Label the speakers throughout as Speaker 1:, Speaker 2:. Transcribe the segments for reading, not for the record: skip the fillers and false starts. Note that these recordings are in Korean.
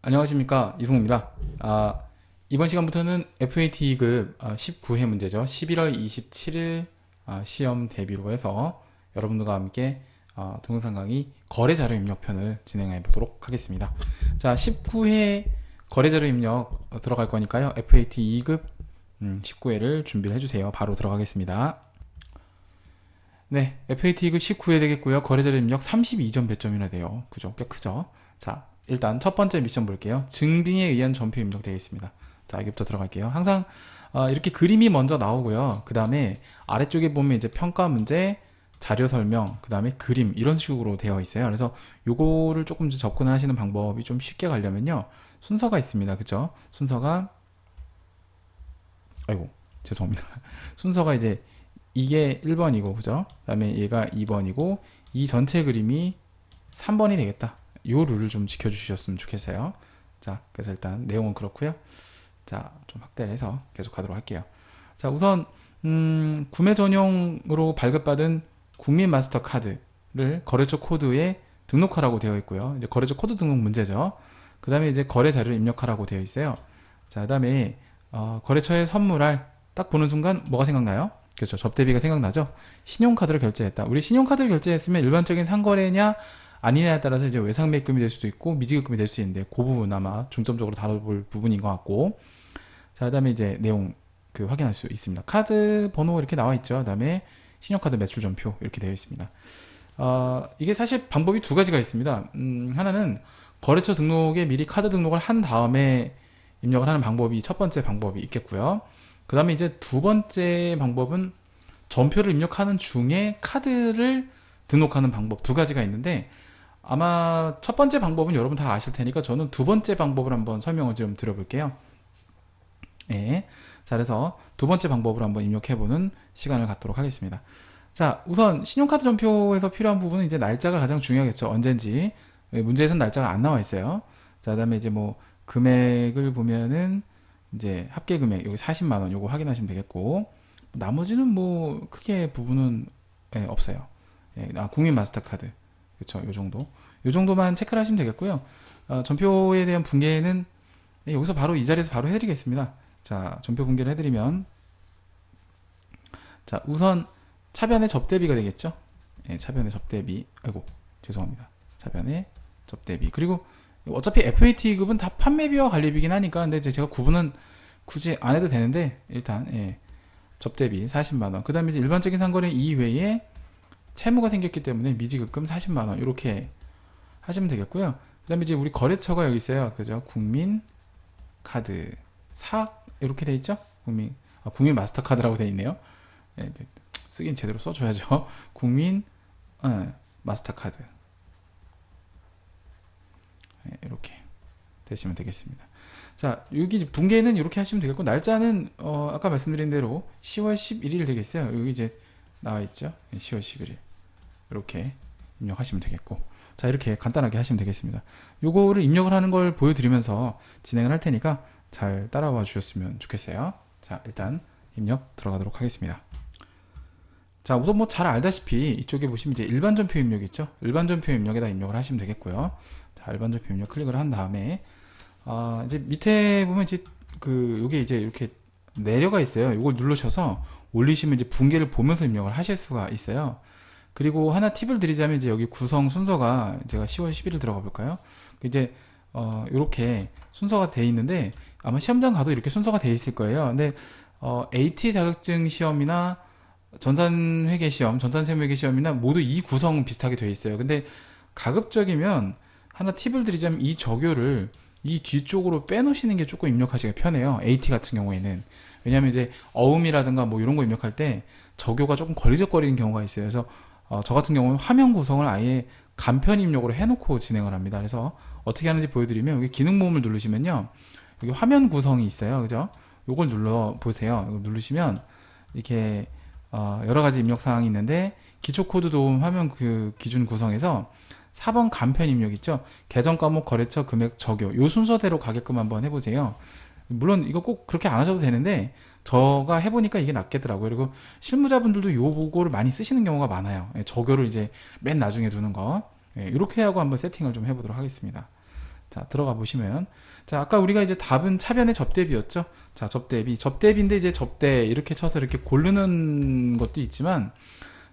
Speaker 1: 안녕하십니까, 이승우입니다. 이번 시간부터는 FAT급 19회 문제죠. 11월 27일 시험 대비로 해서 여러분들과 함께 동영상 강의 거래자료 입력편을 진행해 보도록 하겠습니다. 자, 19회 거래자료 입력 들어갈 거니까요. FAT 2급 19회를 준비를 해주세요. 바로 들어가겠습니다. 네, FAT 2급 19회 되겠고요. 거래자료 입력 32점 배점이나 돼요. 그죠? 꽤 크죠? 자, 일단 첫 번째 미션 볼게요. 증빙에 의한 전표 입력되어 있습니다. 자, 여기부터 들어갈게요. 항상 이렇게 그림이 먼저 나오고요. 그 다음에 아래쪽에 보면 이제 평가 문제, 자료 설명, 그 다음에 그림 이런 식으로 되어 있어요. 그래서 요거를 조금 접근하시는 방법이 좀 쉽게 가려면요. 순서가 있습니다. 그쵸? 순서가 아이고 죄송합니다. 순서가 이제 이게 1번이고 그죠? 그 다음에 얘가 2번이고 이 전체 그림이 3번이 되겠다. 요 룰을 좀 지켜주셨으면 좋겠어요. 자, 그래서 일단 내용은 그렇고요. 자, 좀 확대를 해서 계속 가도록 할게요. 자, 우선 구매 전용으로 발급받은 국민 마스터 카드를 거래처 코드에 등록하라고 되어 있고요. 이제 거래처 코드 등록 문제죠. 그 다음에 이제 거래 자료를 입력하라고 되어 있어요. 자, 그 다음에 거래처에 선물할 딱 보는 순간 뭐가 생각나요? 그렇죠. 접대비가 생각나죠. 신용카드를 결제했다. 우리 신용카드를 결제했으면 일반적인 상거래냐 아니냐에 따라서 이제 외상매입금이 될 수도 있고 미지급금이 될 수 있는데 그 부분 아마 중점적으로 다뤄볼 부분인 것 같고, 자, 그다음에 이제 내용 확인할 수 있습니다. 카드 번호 이렇게 나와 있죠. 그다음에 신용카드 매출 전표 이렇게 되어 있습니다. 이게 사실 방법이 두 가지가 있습니다. 하나는 거래처 등록에 미리 카드 등록을 한 다음에 입력을 하는 방법이 첫 번째 방법이 있겠고요. 그 다음에 이제 두 번째 방법은 전표를 입력하는 중에 카드를 등록하는 방법 두 가지가 있는데, 아마 첫 번째 방법은 여러분 다 아실 테니까 저는 두 번째 방법을 한번 설명을 좀 드려볼게요. 예. 자, 그래서 두 번째 방법으로 한번 입력해보는 시간을 갖도록 하겠습니다. 자, 우선 신용카드 전표에서 필요한 부분은 이제 날짜가 가장 중요하겠죠. 언젠지. 문제에서는 날짜가 안 나와 있어요. 자, 그다음에 이제 뭐 금액을 보면은 이제 합계 금액 여기 40만 원 요거 확인하시면 되겠고, 나머지는 뭐 크게 부분은 없어요. 예, 국민 마스터카드. 그쵸, 요 정도. 요 정도만 체크를 하시면 되겠고요. 전표에 대한 붕괴는 여기서 바로 이 자리에서 바로 해드리겠습니다. 자, 전표 붕괴를 해드리면, 자, 우선 차변의 접대비가 되겠죠. 예, 차변의 접대비. 아이고, 죄송합니다. 차변의 접대비. 그리고 어차피 FAT급은 다 판매비와 관리비긴 하니까, 근데 이제 제가 구분은 굳이 안 해도 되는데, 일단, 예, 접대비 40만원. 그 다음에 이제 일반적인 상거래 이외에 채무가 생겼기 때문에 미지급금 40만원. 이렇게 하시면 되겠고요. 그 다음에 이제 우리 거래처가 여기 있어요. 그죠? 국민 카드 이렇게 돼 있죠? 국민 마스터카드라고 돼 있네요. 예, 쓰긴 제대로 써줘야죠. 국민 마스터카드. 예, 이렇게 되시면 되겠습니다. 자, 여기 붕괴는 이렇게 하시면 되겠고, 날짜는 아까 말씀드린 대로 10월 11일 되겠어요. 여기 이제 나와 있죠. 10월 11일 이렇게 입력하시면 되겠고, 자, 이렇게 간단하게 하시면 되겠습니다. 요거를 입력을 하는 걸 보여드리면서 진행을 할 테니까 잘 따라와 주셨으면 좋겠어요. 자, 일단 입력 들어가도록 하겠습니다. 자, 우선 뭐 잘 알다시피 이쪽에 보시면 이제 일반 전표 입력 있죠. 일반 전표 입력에다 입력을 하시면 되겠고요. 자, 일반 전표 입력 클릭을 한 다음에 이제 밑에 보면 이제 요게 이제 이렇게 내려가 있어요. 이걸 누르셔서 올리시면 이제 붕괴를 보면서 입력을 하실 수가 있어요. 그리고 하나 팁을 드리자면 이제 여기 구성 순서가 제가 10월 10일 들어가 볼까요? 이제 이렇게 순서가 돼 있는데 아마 시험장 가도 이렇게 순서가 돼 있을 거예요. 근데 AT 자격증 시험이나 전산회계 시험, 전산세무회계 시험이나 모두 이 구성은 비슷하게 되어 있어요. 근데 가급적이면 하나 팁을 드리자면 이 저교를 이 뒤쪽으로 빼놓으시는 게 조금 입력하시기가 편해요. AT 같은 경우에는. 왜냐하면 이제 어음이라든가 뭐 이런 거 입력할 때 저교가 조금 걸리적거리는 경우가 있어요. 그래서 저 같은 경우는 화면 구성을 아예 간편 입력으로 해놓고 진행을 합니다. 그래서 어떻게 하는지 보여드리면 여기 기능 모음을 누르시면요, 여기 화면 구성이 있어요. 그죠? 요걸 눌러 보세요. 이거 누르시면 이렇게 여러 가지 입력 사항이 있는데, 기초 코드 도움 화면 기준 구성에서 4번 간편 입력 있죠? 계정 과목 거래처 금액 적용. 요 순서대로 가게끔 한번 해보세요. 물론 이거 꼭 그렇게 안 하셔도 되는데 저가 해보니까 이게 낫겠더라고요. 그리고 실무자분들도 요거를 많이 쓰시는 경우가 많아요. 적용을 이제 맨 나중에 두는 거. 이렇게 하고 한번 세팅을 좀 해보도록 하겠습니다. 자, 들어가 보시면, 자, 아까 우리가 이제 답은 차변의 접대비였죠. 자, 접대비인데 이제 접대 이렇게 쳐서 이렇게 고르는 것도 있지만,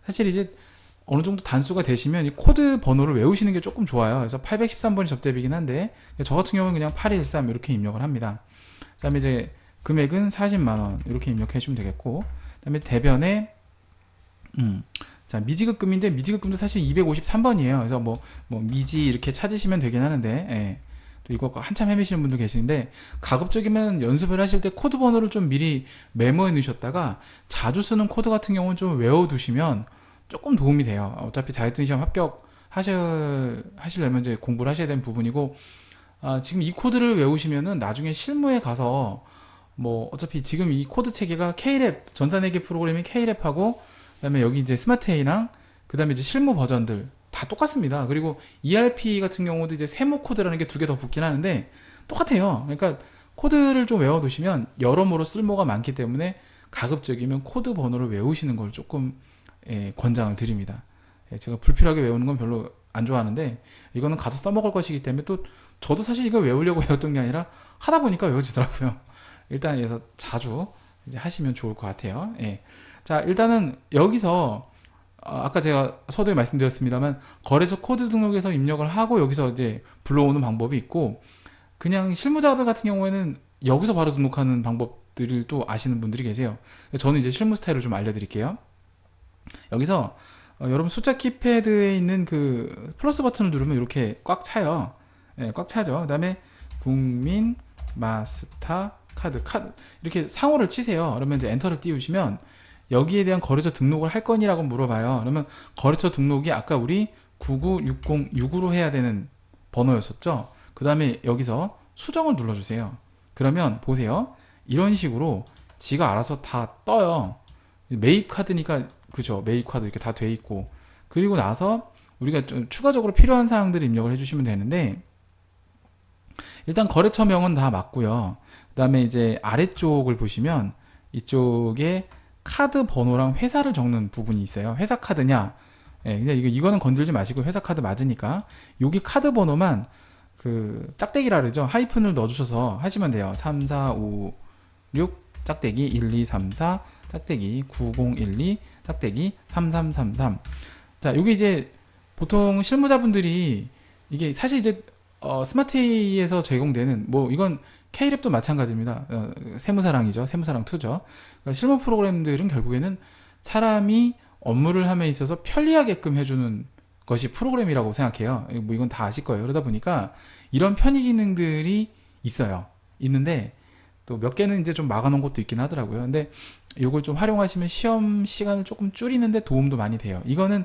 Speaker 1: 사실 이제 어느 정도 단수가 되시면 이 코드 번호를 외우시는 게 조금 좋아요. 그래서 813번이 접대비긴 한데, 저 같은 경우는 그냥 8213 이렇게 입력을 합니다. 그 다음에 이제 금액은 40만원 이렇게 입력해 주면 되겠고, 그 다음에 대변에 자, 미지급금인데 미지급금도 사실 253번이에요. 그래서 뭐 미지 이렇게 찾으시면 되긴 하는데, 예. 또 이거 한참 헤매시는 분도 계시는데, 가급적이면 연습을 하실 때 코드 번호를 좀 미리 메모해 놓으셨다가 자주 쓰는 코드 같은 경우는 좀 외워두시면 조금 도움이 돼요. 어차피 자격증 시험 하시려면 이제 공부를 하셔야 되는 부분이고, 지금 이 코드를 외우시면은 나중에 실무에 가서 뭐 어차피 지금 이 코드 체계가 K랩 전산회계 프로그램인 K랩하고 그다음에 여기 이제 스마트A랑 그다음에 이제 실무 버전들 다 똑같습니다. 그리고 ERP 같은 경우도 이제 세모 코드라는 게 두 개 더 붙긴 하는데 똑같아요. 그러니까 코드를 좀 외워두시면 여러모로 쓸모가 많기 때문에 가급적이면 코드 번호를 외우시는 걸 조금 권장을 드립니다. 제가 불필요하게 외우는 건 별로 안 좋아하는데 이거는 가서 써먹을 것이기 때문에 또 저도 사실 이거 외우려고 외웠던 게 아니라 하다 보니까 외워지더라고요. 일단 그래서 자주 이제 하시면 좋을 것 같아요. 예. 자, 일단은 여기서 아까 제가 서두에 말씀드렸습니다만 거래소 코드 등록에서 입력을 하고 여기서 이제 불러오는 방법이 있고 그냥 실무자들 같은 경우에는 여기서 바로 등록하는 방법들을 또 아시는 분들이 계세요. 저는 이제 실무 스타일을 좀 알려드릴게요. 여기서 여러분 숫자 키패드에 있는 그 플러스 버튼을 누르면 이렇게 꽉 차요. 네, 꽉 차죠. 그 다음에 국민 마스터 카드 이렇게 상호를 치세요. 그러면 이제 엔터를 띄우시면 여기에 대한 거래처 등록을 할 거니라고 물어봐요. 그러면 거래처 등록이 아까 우리 99606으로 해야 되는 번호였었죠. 그 다음에 여기서 수정을 눌러주세요. 그러면 보세요. 이런 식으로 지가 알아서 다 떠요. 매입 카드니까 그죠. 매입 카드 이렇게 다 돼 있고 그리고 나서 우리가 좀 추가적으로 필요한 사항들을 입력을 해주시면 되는데 일단 거래처명은 다 맞고요. 그 다음에 이제 아래쪽을 보시면 이쪽에 카드 번호랑 회사를 적는 부분이 있어요. 회사 카드냐? 예, 그냥 이거는 건들지 마시고 회사 카드 맞으니까 여기 카드 번호만 그 짝대기라 그러죠. 하이픈을 넣어주셔서 하시면 돼요. 3, 4, 5, 6 짝대기 1, 2, 3, 4 짝대기 9012 짝대기 3333. 자, 여기 이제 보통 실무자분들이 이게 사실 이제 스마트A에서 제공되는 뭐 이건 K랩도 마찬가지입니다. 세무사랑이죠. 세무사랑2죠. 그러니까 실무 프로그램들은 결국에는 사람이 업무를 함에 있어서 편리하게끔 해주는 것이 프로그램이라고 생각해요. 뭐 이건 다 아실 거예요. 그러다 보니까 이런 편의 기능들이 있어요. 있는데 또 몇 개는 이제 좀 막아놓은 것도 있긴 하더라고요. 근데 이걸 좀 활용하시면 시험 시간을 조금 줄이는데 도움도 많이 돼요. 이거는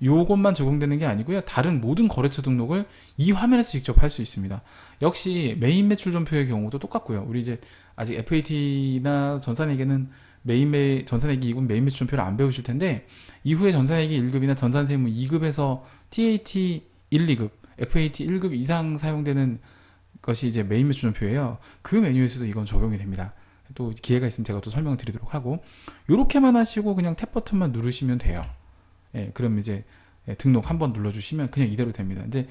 Speaker 1: 요것만 적용되는 게 아니고요. 다른 모든 거래처 등록을 이 화면에서 직접 할 수 있습니다. 역시 메인 매출 전표의 경우도 똑같고요. 우리 이제 아직 FAT나 전산회계는 전산회계 2급 메인 매출 전표를 안 배우실 텐데 이후에 전산회계 1급이나 전산세무 2급에서 TAT 1, 2급, FAT 1급 이상 사용되는 것이 이제 메인 매출 전표예요. 그 메뉴에서도 이건 적용이 됩니다. 또 기회가 있으면 제가 또 설명을 드리도록 하고 요렇게만 하시고 그냥 탭 버튼만 누르시면 돼요. 예, 그럼 이제 등록 한번 눌러주시면 그냥 이대로 됩니다. 이제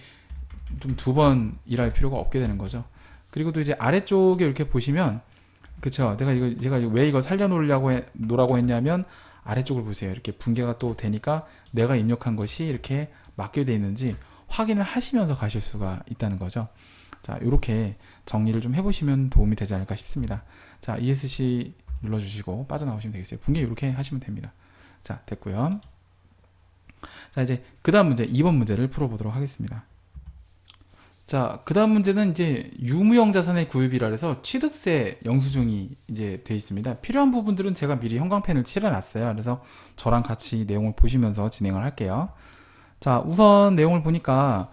Speaker 1: 좀 두 번 일할 필요가 없게 되는 거죠. 그리고 또 이제 아래쪽에 이렇게 보시면 그쵸. 제가 왜 이거 노라고 했냐면 아래쪽을 보세요. 이렇게 분개가 또 되니까 내가 입력한 것이 이렇게 맞게 돼 있는지 확인을 하시면서 가실 수가 있다는 거죠. 자, 이렇게 정리를 좀 해보시면 도움이 되지 않을까 싶습니다. 자, ESC 눌러주시고 빠져나오시면 되겠어요. 분개 이렇게 하시면 됩니다. 자, 됐고요. 자, 이제 그 다음 문제 2번 문제를 풀어보도록 하겠습니다. 자, 그 다음 문제는 이제 유무형 자산의 구입이라 해서 취득세 영수증이 이제 돼 있습니다. 필요한 부분들은 제가 미리 형광펜을 칠해놨어요. 그래서 저랑 같이 내용을 보시면서 진행을 할게요. 자, 우선 내용을 보니까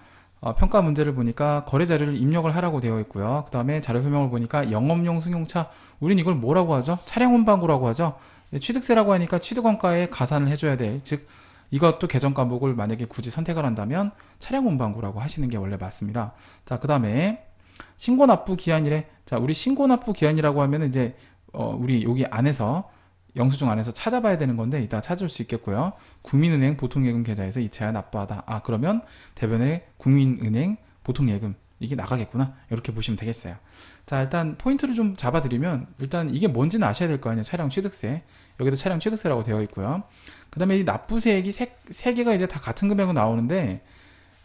Speaker 1: 평가 문제를 보니까 거래 자료를 입력을 하라고 되어 있고요. 그 다음에 자료 설명을 보니까 영업용 승용차, 우린 이걸 뭐라고 하죠? 차량 운반구라고 하죠. 취득세라고 하니까 취득원가에 가산을 해줘야 될, 즉 이것도 계정 과목을 만약에 굳이 선택을 한다면 차량 운반구라고 하시는 게 원래 맞습니다. 자, 그 다음에 신고 납부 기한이래. 자, 우리 신고 납부 기한이라고 하면 이제 우리 여기 안에서 영수증 안에서 찾아봐야 되는 건데 이따 찾을 수 있겠고요. 국민은행 보통예금 계좌에서 이체하여 납부하다. 그러면 대변에 국민은행 보통예금 이게 나가겠구나. 이렇게 보시면 되겠어요. 자, 일단 포인트를 좀 잡아드리면 일단 이게 뭔지는 아셔야 될 거 아니에요. 차량 취득세. 여기도 차량 취득세라고 되어 있고요. 그 다음에 이 납부세액이 세 개가 이제 다 같은 금액으로 나오는데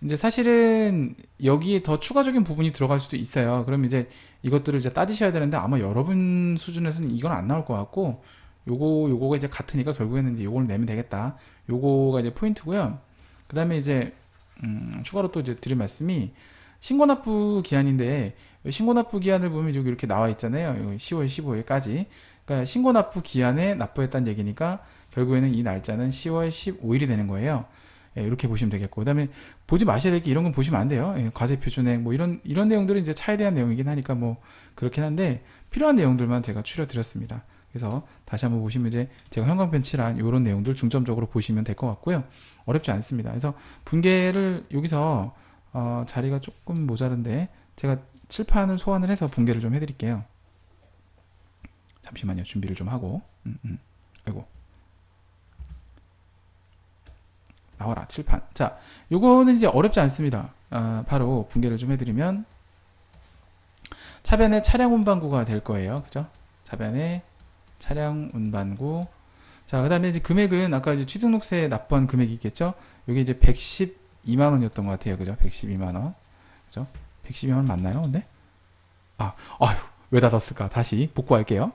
Speaker 1: 이제 사실은 여기에 더 추가적인 부분이 들어갈 수도 있어요. 그럼 이제 이것들을 이제 따지셔야 되는데 아마 여러분 수준에서는 이건 안 나올 것 같고 요거가 이제 같으니까 결국에는 이제 요걸 내면 되겠다. 요거가 이제 포인트고요. 그 다음에 이제 추가로 또 이제 드릴 말씀이 신고납부 기한인데 신고납부 기한을 보면 여기 이렇게 나와 있잖아요. 10월 15일까지. 그러니까 신고납부 기한에 납부했다는 얘기니까 결국에는 이 날짜는 10월 15일이 되는 거예요. 예, 이렇게 보시면 되겠고, 그다음에 보지 마셔야 될 게 이런 건 보시면 안 돼요. 예, 과세표준액 뭐 이런 내용들은 이제 차에 대한 내용이긴 하니까 뭐 그렇긴 한데 필요한 내용들만 제가 추려드렸습니다. 그래서 다시 한번 보시면 이제 제가 형광펜 칠한 이런 내용들 중점적으로 보시면 될 것 같고요. 어렵지 않습니다. 그래서 분계를 여기서 자리가 조금 모자른데 제가 칠판을 소환을 해서 분계를 좀 해드릴게요. 잠시만요. 준비를 좀 하고. 아이고. 나와라 칠판. 자, 요거는 이제 어렵지 않습니다. 바로 분계를 좀 해드리면 차변의 차량 운반구가 될 거예요. 그죠? 차변의 차량 운반구. 자, 그 다음에 이제 금액은 아까 이제 취득록세에 납부한 금액이 있겠죠? 요게 이제 112만 원이었던 것 같아요. 그죠? 112만 원. 그죠? 112만 원 맞나요? 근데? 아휴, 왜 닫았을까? 다시 복구할게요.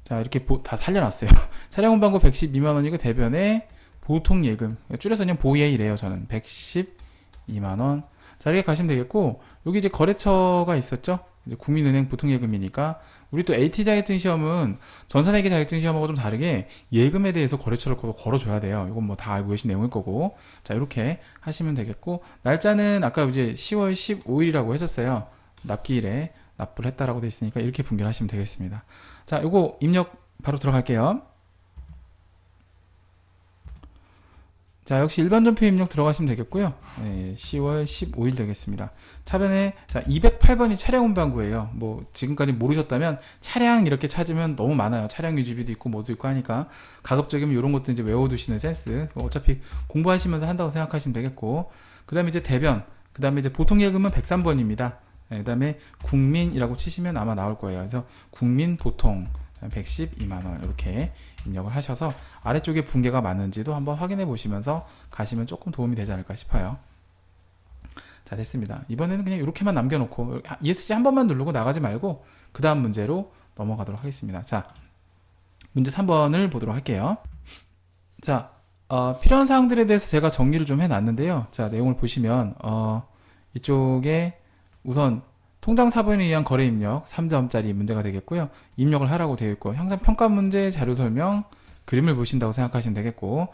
Speaker 1: 자, 이렇게 다 살려놨어요. 차량 운반구 112만 원이고 대변에 보통 예금, 줄여서 그냥 보예이래요. 저는 112만 원. 자, 이렇게 가시면 되겠고, 여기 이제 거래처가 있었죠. 이제 국민은행 보통 예금이니까 우리 또 AT 자격증 시험은 전산회계 자격증 시험하고 좀 다르게 예금에 대해서 거래처를 걸어줘야 돼요. 이건 뭐 다 알고 계신 내용일 거고, 자, 이렇게 하시면 되겠고, 날짜는 아까 이제 10월 15일이라고 했었어요. 납기일에 납부를 했다라고 돼 있으니까 이렇게 분결 하시면 되겠습니다. 자, 요거 입력 바로 들어갈게요. 자, 역시 일반 전표 입력 들어가시면 되겠고요. 네, 10월 15일 되겠습니다. 차변에 자 208번이 차량 운반구예요. 뭐 지금까지 모르셨다면 차량 이렇게 찾으면 너무 많아요. 차량 유지비도 있고 뭐도 있고 하니까 가급적이면 이런 것도 이제 외워두시는 센스. 어차피 공부하시면서 한다고 생각하시면 되겠고, 그 다음에 이제 대변, 그 다음에 이제 보통 예금은 103번입니다. 그 다음에 국민이라고 치시면 아마 나올 거예요. 그래서 국민 보통 112만원 이렇게 입력을 하셔서 아래쪽에 분계가 맞는지도 한번 확인해 보시면서 가시면 조금 도움이 되지 않을까 싶어요. 자, 됐습니다. 이번에는 그냥 이렇게만 남겨놓고 ESC 한 번만 누르고 나가지 말고 그 다음 문제로 넘어가도록 하겠습니다. 자, 문제 3번을 보도록 할게요. 자, 필요한 사항들에 대해서 제가 정리를 좀 해놨는데요. 자, 내용을 보시면 이쪽에 우선 통장 사본에 의한 거래 입력 3점짜리 문제가 되겠고요. 입력을 하라고 되어 있고, 항상 평가 문제 자료 설명 그림을 보신다고 생각하시면 되겠고,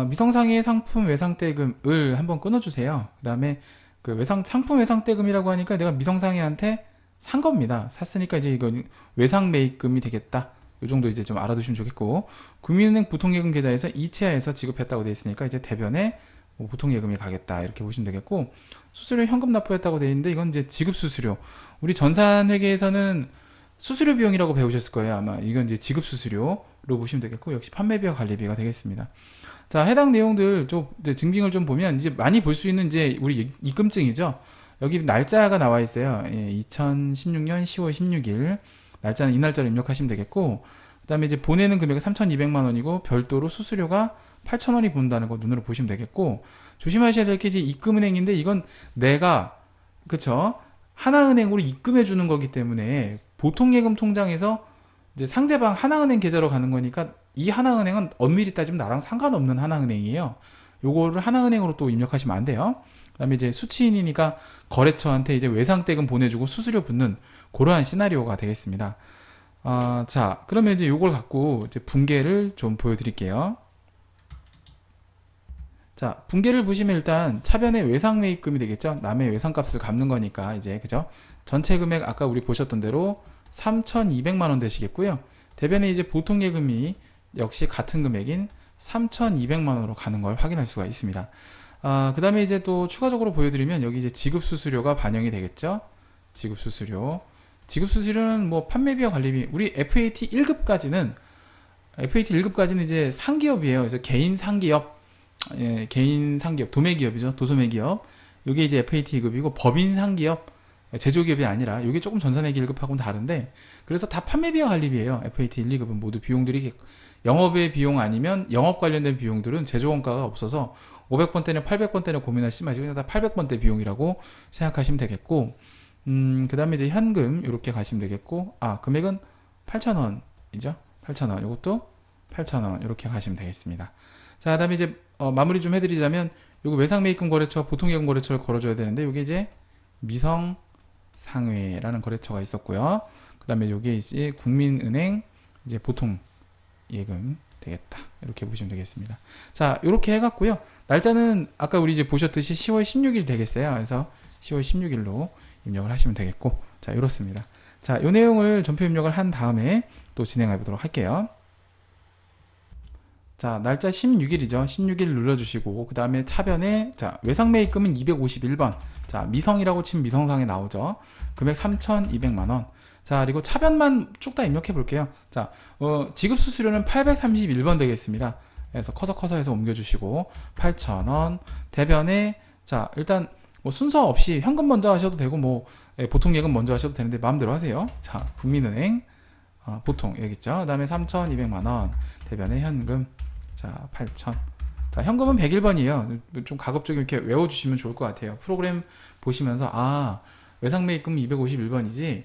Speaker 1: 미성상의 상품 외상대금을 한번 끊어주세요. 그 다음에 그 상품 외상대금이라고 하니까 내가 미성상의한테 산 겁니다. 샀으니까 이제 이건 외상매입금이 되겠다. 이 정도 이제 좀 알아두시면 좋겠고, 국민은행 보통예금 계좌에서 이체하에서 지급했다고 되어 있으니까 이제 대변에 뭐 보통예금이 가겠다 이렇게 보시면 되겠고, 수수료 현금 납부했다고 되어 있는데 이건 이제 지급수수료. 우리 전산회계에서는 수수료 비용이라고 배우셨을 거예요. 아마 이건 이제 지급수수료로 보시면 되겠고, 역시 판매비와 관리비가 되겠습니다. 자, 해당 내용들 좀 이제 증빙을 좀 보면 이제 많이 볼 수 있는 이제 우리 입금증이죠. 여기 날짜가 나와 있어요. 2016년 10월 16일 날짜는 이 날짜로 입력하시면 되겠고, 그 다음에 이제 보내는 금액은 3,200만 원이고 별도로 수수료가 8,000원이 본다는 거 눈으로 보시면 되겠고, 조심하셔야 될 게 이제 입금은행인데 이건 내가 그쵸 하나은행으로 입금해 주는 거기 때문에 보통예금 통장에서 이제 상대방 하나은행 계좌로 가는 거니까 이 하나은행은 엄밀히 따지면 나랑 상관없는 하나은행이에요. 요거를 하나은행으로 또 입력하시면 안 돼요. 그 다음에 이제 수취인이니까 거래처한테 이제 외상대금 보내주고 수수료 붙는 그러한 시나리오가 되겠습니다. 자, 그러면 이제 요걸 갖고 이제 분계를 좀 보여드릴게요. 자, 분계를 보시면 일단 차변의 외상매입금이 되겠죠. 남의 외상값을 갚는 거니까 이제 그죠. 전체 금액 아까 우리 보셨던 대로 3,200만 원 되시겠고요. 대변에 이제 보통예금이 역시 같은 금액인 3,200만 원으로 가는 걸 확인할 수가 있습니다. 그 다음에 이제 또 추가적으로 보여드리면 여기 이제 지급수수료가 반영이 되겠죠. 지급수수료는 뭐 판매비와 관리비, 우리 FAT 1급까지는 이제 상기업이에요. 그래서 개인 상기업, 도매기업이죠. 도소매기업. 이게 이제 FAT 2급이고 법인 상기업 제조기업이 아니라 이게 조금 전산회계 1급하고는 다른데 그래서 다 판매비와 관리비예요. FAT 1, 2급은 모두 비용들이 영업의 비용 아니면 영업 관련된 비용들은 제조원가가 없어서 500번대나 800번대나 고민하시지 마시고 그냥 다 800번대 비용이라고 생각하시면 되겠고 그 다음에 이제 현금 이렇게 가시면 되겠고 금액은 8,000원이죠. 8,000원 이것도 8,000원 이렇게 가시면 되겠습니다. 자, 그 다음에 이제 마무리 좀 해드리자면 요거 외상매입금 거래처 보통예금 거래처를 걸어줘야 되는데 요게 이제 미성상회라는 거래처가 있었고요. 그 다음에 요게 이제 국민은행 이제 보통예금 되겠다 이렇게 보시면 되겠습니다. 자, 이렇게 해갖고요. 날짜는 아까 우리 이제 보셨듯이 10월 16일 되겠어요. 그래서 10월 16일로 입력을 하시면 되겠고, 자, 이렇습니다. 자, 이 내용을 전표 입력을 한 다음에 또 진행해 보도록 할게요. 자, 날짜 16일이죠. 16일 눌러주시고, 그 다음에 차변에, 자, 외상매입금은 251번. 자, 미성이라고 치면 미성상에 나오죠. 금액 3,200만원. 자, 그리고 차변만 쭉 다 입력해 볼게요. 자, 지급수수료는 831번 되겠습니다. 그래서 커서 해서 옮겨주시고, 8,000원. 대변에, 자, 일단, 순서 없이 현금 먼저 하셔도 되고, 보통 예금 먼저 하셔도 되는데, 마음대로 하세요. 자, 국민은행, 보통, 여기 있죠. 그 다음에 3,200만원. 대변에 현금, 자, 8,000. 자, 현금은 101번이에요. 좀 가급적이면 이렇게 외워주시면 좋을 것 같아요. 프로그램 보시면서, 외상매입금은 251번이지,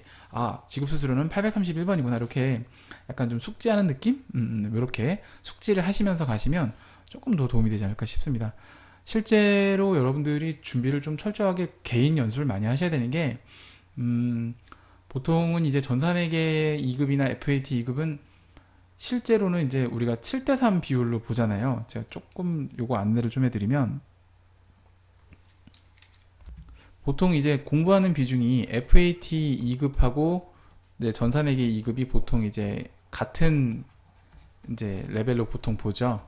Speaker 1: 지급수수료는 831번이구나. 이렇게 약간 좀 숙지하는 느낌? 이렇게 숙지를 하시면서 가시면 조금 더 도움이 되지 않을까 싶습니다. 실제로 여러분들이 준비를 좀 철저하게 개인 연습을 많이 하셔야 되는 게, 보통은 이제 전산회계 2급이나 FAT 2급은 실제로는 이제 우리가 7대3 비율로 보잖아요. 제가 조금 요거 안내를 좀 해드리면, 보통 이제 공부하는 비중이 FAT 2급하고 전산회계 2급이 보통 이제 같은 이제 레벨로 보통 보죠.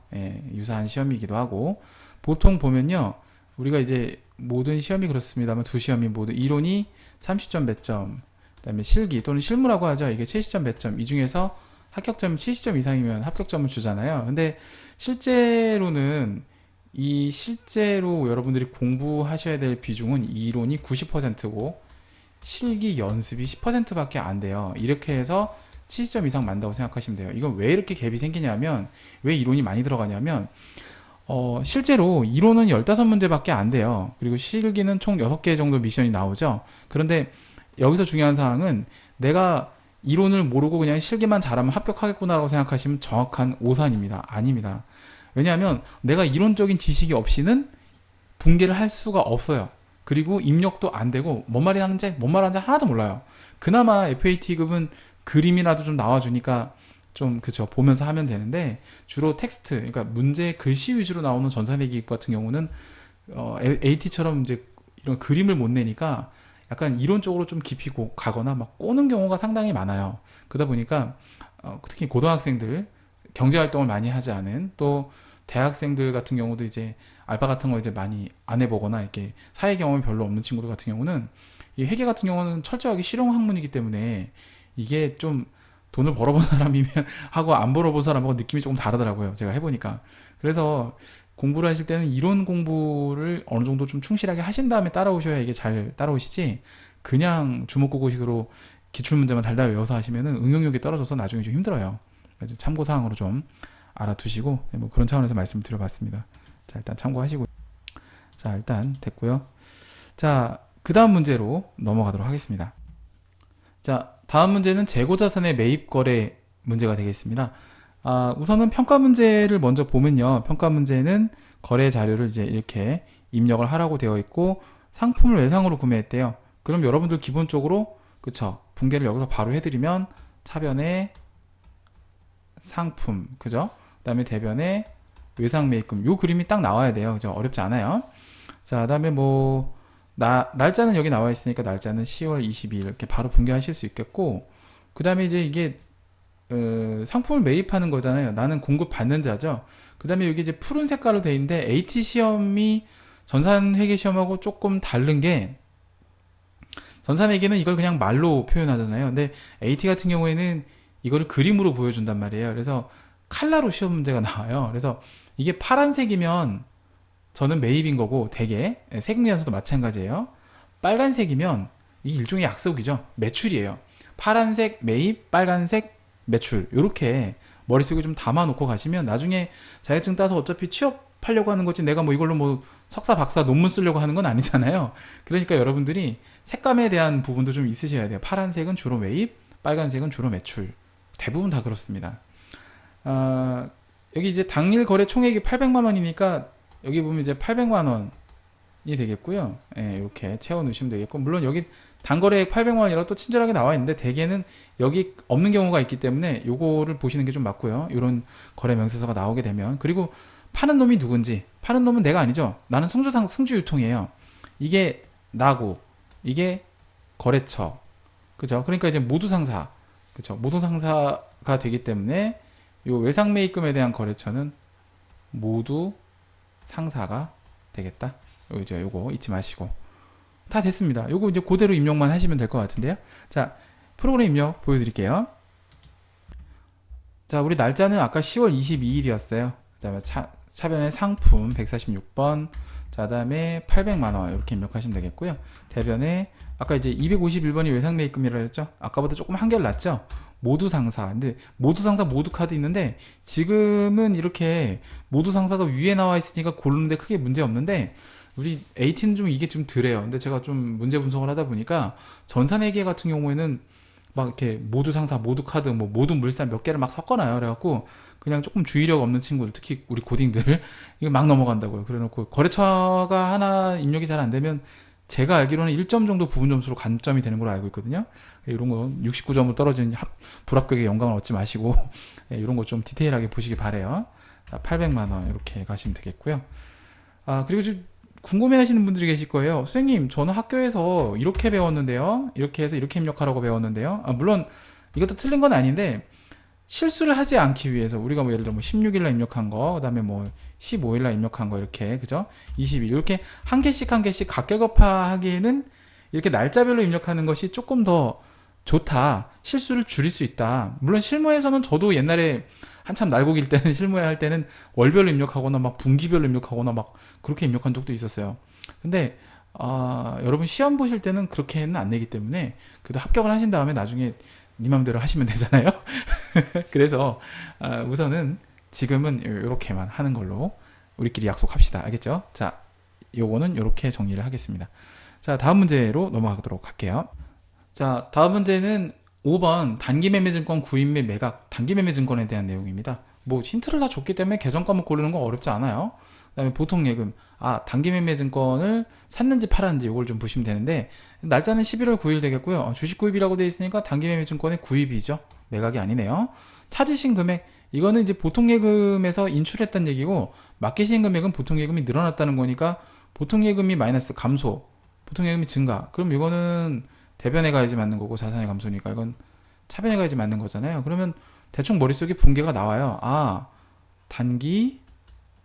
Speaker 1: 유사한 시험이기도 하고, 보통 보면요, 우리가 이제 모든 시험이 그렇습니다만 두 시험이 모두 이론이 30점 몇 점, 그다음에 실기 또는 실무라고 하죠. 이게 70점 몇 점. 이 중에서 합격점이 70점 이상이면 합격점을 주잖아요. 근데 실제로는 실제로 여러분들이 공부하셔야 될 비중은 이론이 90%고 실기 연습이 10%밖에 안 돼요. 이렇게 해서 70점 이상 만다고 생각하시면 돼요. 이건 왜 이렇게 갭이 생기냐면, 왜 이론이 많이 들어가냐면, 실제로 이론은 15문제밖에 안 돼요. 그리고 실기는 총 6개 정도 미션이 나오죠. 그런데 여기서 중요한 사항은 내가 이론을 모르고 그냥 실기만 잘하면 합격하겠구나라고 생각하시면 정확한 오산입니다. 아닙니다. 왜냐하면 내가 이론적인 지식이 없이는 붕괴를 할 수가 없어요. 그리고 입력도 안 되고 뭔 말하는지 하나도 몰라요. 그나마 FAT급은 그림이라도 좀 나와주니까 좀 그쵸 보면서 하면 되는데, 주로 텍스트, 그러니까 문제 글씨 위주로 나오는 전산회계 같은 경우는 AT처럼 이제 이런 그림을 못 내니까 약간 이론적으로 좀 깊이 가거나 막 꼬는 경우가 상당히 많아요. 그러다 보니까 특히 고등학생들, 경제활동을 많이 하지 않은, 또 대학생들 같은 경우도 이제 알바 같은 거 이제 많이 안 해보거나 이렇게 사회 경험이 별로 없는 친구들 같은 경우는, 이 회계 같은 경우는 철저하게 실용 학문이기 때문에 이게 좀 돈을 벌어본 사람이면 하고 안 벌어본 사람하고 느낌이 조금 다르더라고요. 제가 해보니까. 그래서 공부를 하실 때는 이론 공부를 어느 정도 좀 충실하게 하신 다음에 따라오셔야 이게 잘 따라오시지, 그냥 주먹구구식으로 기출문제만 달달 외워서 하시면은 응용력이 떨어져서 나중에 좀 힘들어요. 참고사항으로 좀 알아두시고, 그런 차원에서 말씀을 드려봤습니다. 자, 일단 참고하시고. 자, 일단 됐고요. 자, 그 다음 문제로 넘어가도록 하겠습니다. 자, 다음 문제는 재고자산의 매입거래 문제가 되겠습니다. 우선은 평가 문제를 먼저 보면요. 평가 문제는 거래 자료를 이제 이렇게 입력을 하라고 되어 있고, 상품을 외상으로 구매했대요. 그럼 여러분들 기본적으로, 그쵸, 붕괴를 여기서 바로 해드리면 차변에 상품, 그죠? 그 다음에 대변에 외상 매입금, 요 그림이 딱 나와야 돼요. 그죠? 어렵지 않아요. 자, 그 다음에 날짜는 여기 나와 있으니까 날짜는 10월 22일 이렇게 바로 붕괴하실 수 있겠고, 그 다음에 이제 이게 상품을 매입하는 거잖아요. 나는 공급받는 자죠. 그 다음에 여기 이제 푸른 색깔로 돼 있는데, AT 시험이 전산회계 시험하고 조금 다른 게, 전산회계는 이걸 그냥 말로 표현하잖아요. 근데 AT 같은 경우에는 이거를 그림으로 보여준단 말이에요. 그래서 칼라로 시험 문제가 나와요. 그래서 이게 파란색이면 저는 매입인 거고 되게 세금이라서도 마찬가지예요. 빨간색이면 이게 일종의 약속이죠. 매출이에요. 파란색 매입, 빨간색 매출. 이렇게 머릿속에 좀 담아놓고 가시면 나중에 자격증 따서 어차피 취업하려고 하는 거지 내가 뭐 이걸로 뭐 석사 박사 논문 쓰려고 하는 건 아니잖아요. 그러니까 여러분들이 색감에 대한 부분도 좀 있으셔야 돼요. 파란색은 주로 매입, 빨간색은 주로 매출. 대부분 다 그렇습니다. 여기 이제 당일 거래 총액이 800만 원이니까 여기 보면 이제 800만 원이 되겠고요. 예, 이렇게 채워 넣으시면 되겠고, 물론 여기 단거래액 800만 원이라고 또 친절하게 나와 있는데 대개는 여기 없는 경우가 있기 때문에 요거를 보시는 게 좀 맞고요. 이런 거래 명세서가 나오게 되면. 그리고 파는 놈이 누군지, 파는 놈은 내가 아니죠. 나는 승주 유통이에요. 이게 나고 이게 거래처, 그죠? 그러니까 이제 모두 상사, 그죠? 모두 상사가 되기 때문에 요 외상 매입금에 대한 거래처는 모두 상사가 되겠다. 이제 요거 잊지 마시고. 다 됐습니다. 요거 이제 그대로 입력만 하시면 될 것 같은데요. 자, 프로그램 입력 보여드릴게요. 자, 우리 날짜는 아까 10월 22일이었어요. 그 다음에 차변의 상품 146번, 자, 다음에 800만원 이렇게 입력하시면 되겠고요. 대변에 아까 이제 251번이 외상 매입금이라고 했죠. 아까보다 조금 한결 낫죠. 모두 상사. 근데 모두 상사 모두 카드 있는데 지금은 이렇게 모두 상사가 위에 나와 있으니까 고르는데 크게 문제 없는데 우리 AT는 좀 이게 좀 덜해요. 근데 제가 좀 문제 분석을 하다 보니까 전산회계 같은 경우에는 막 이렇게 모두 상사, 모두 카드, 뭐 모두 물산 몇 개를 막 섞어놔요. 그래갖고 그냥 조금 주의력 없는 친구들, 특히 우리 고딩들 이거 막 넘어간다고요. 그래놓고 거래처가 하나 입력이 잘 안 되면 제가 알기로는 1점 정도 부분 점수로 간점이 되는 걸로 알고 있거든요. 이런 거 69점으로 떨어지는 불합격의 영광을 얻지 마시고 이런 거 좀 디테일하게 보시기 바래요. 800만 원 이렇게 가시면 되겠고요. 그리고 좀 궁금해 하시는 분들이 계실 거예요. 선생님, 저는 학교에서 이렇게 배웠는데요. 이렇게 해서 이렇게 입력하라고 배웠는데요. 물론 이것도 틀린 건 아닌데 실수를 하지 않기 위해서 우리가 뭐 예를 들어 뭐 16일날 입력한 거, 그다음에 뭐 15일날 입력한 거 이렇게, 그죠? 20일 이렇게 한 개씩 한 개씩 각격업화하기에는 이렇게 날짜별로 입력하는 것이 조금 더 좋다. 실수를 줄일 수 있다. 물론 실무에서는 저도 옛날에 한참 날고길 때는 실무에 할 때는 월별로 입력하거나 막 분기별로 입력하거나 막 그렇게 입력한 적도 있었어요. 근데 여러분 시험 보실 때는 그렇게는 안 내기 때문에 그래도 합격을 하신 다음에 나중에 네 맘대로 하시면 되잖아요. 그래서 우선은 지금은 이렇게만 하는 걸로 우리끼리 약속합시다. 알겠죠? 자, 요거는 이렇게 정리를 하겠습니다. 자, 다음 문제로 넘어가도록 할게요. 자, 다음 문제는 5번 단기매매증권 구입 및 매각 단기매매증권에 대한 내용입니다. 뭐 힌트를 다 줬기 때문에 계정 과목 고르는 거 어렵지 않아요. 그 다음에 보통예금, 단기매매증권을 샀는지 팔았는지 이걸 좀 보시면 되는데 날짜는 11월 9일 되겠고요. 주식 구입이라고 되어 있으니까 단기매매증권의 구입이죠. 매각이 아니네요. 찾으신 금액, 이거는 이제 보통예금에서 인출했다는 얘기고 맡기신 금액은 보통예금이 늘어났다는 거니까 보통예금이 마이너스 감소, 보통예금이 증가. 그럼 이거는 대변에 가야지 맞는 거고 자산의 감소니까 이건 차변에 가야지 맞는 거잖아요. 그러면 대충 머릿속에 붕괴가 나와요. 단기